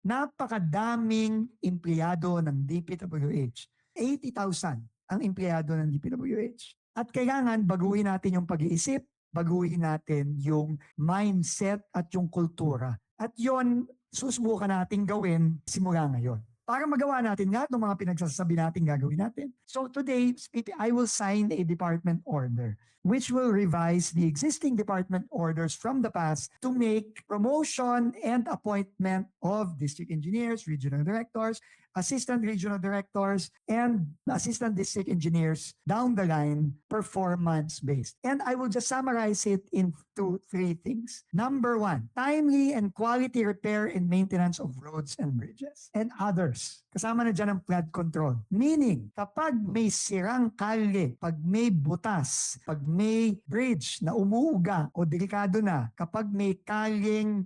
napakadaming empleyado ng DPWH. 80,000 ang empleyado ng DPWH. At kailangan baguhin natin yung pag-iisip, baguhin natin yung mindset at yung kultura. At yon susubukan natin gawin simula ngayon. Para magawa natin lahat ng mga pinagsasabi natin gagawin natin. So today, I will sign a department order which will revise the existing department orders from the past to make promotion and appointment of district engineers, regional directors, assistant regional directors, and assistant district engineers down the line performance-based. And I will just summarize it into 3 things. Number 1, timely and quality repair and maintenance of roads and bridges and others. Kasama na dyan ang flood control. Meaning, kapag may sirang kalye, pag may butas, pag may bridge na umuuga o delikado na, kapag may kalyeng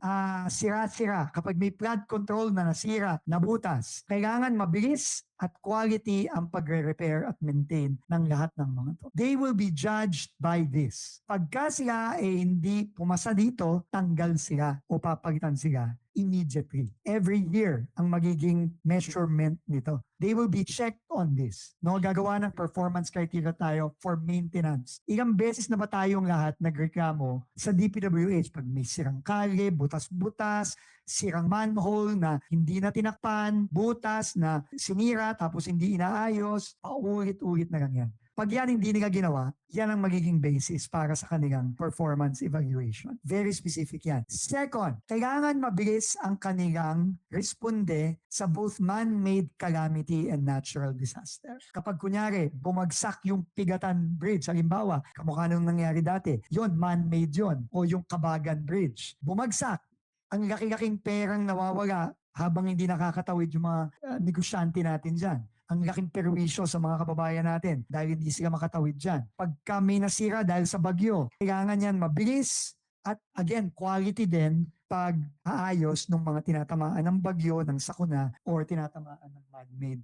sira-sira, kapag may flood control na nasira, na butas, kailangan mabilis at quality ang pagre-repair at maintain ng lahat ng mga to. They will be judged by this. Pagka sila hindi pumasa dito, tanggal sila o papalitan sila immediately. Every year ang magiging measurement nito. They will be checked on this. No, gagawa ng performance criteria tayo for maintenance. Ilang beses na ba tayong lahat nagreklamo sa DPWH pag may sirang kalye, butas-butas, sirang manhole na hindi na tinakpan, butas na sinira tapos hindi inaayos, paulit-ulit na lang yan. Pag yan hindi nila ginawa, yan ang magiging basis para sa kanilang performance evaluation. Very specific yan. Second, kailangan mabilis ang kanilang responde sa both man-made calamity and natural disaster. Kapag kunyari, bumagsak yung Pigatan Bridge, halimbawa, kamukha nung nangyari dati, yon man-made yon o yung Kabagan Bridge. Bumagsak, ang laki-laking perang nawawala habang hindi nakakatawid yung mga negosyante natin dyan. Ang laking perwisyo sa mga kababayan natin dahil hindi sila makatawid dyan. Pagka may nasira dahil sa bagyo, kailangan yan mabilis at again, quality din pag aayos ng mga tinatamaan ng bagyo, ng sakuna, or tinatamaan ng man-made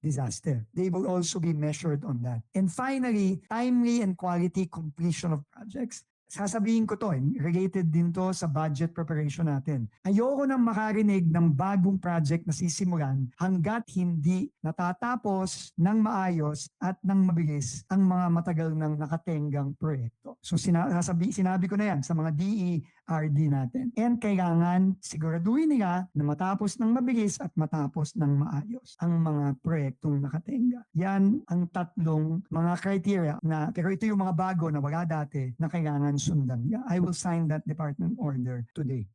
disaster. They will also be measured on that. And finally, timely and quality completion of projects. Sasabihin ko to, related din to sa budget preparation natin. Ayoko nang makarinig ng bagong project na sisimulan hanggat hindi natatapos ng maayos at ng mabilis ang mga matagal ng nakatenggang proyekto. So sinabi ko na yan sa mga DERD natin. And kailangan siguraduhin nila na matapos ng mabilis at matapos ng maayos ang mga proyektong nakatenga. Yan ang tatlong mga criteria na, pero ito yung mga bago na wala dati na kailangan sundan. I will sign that department order today.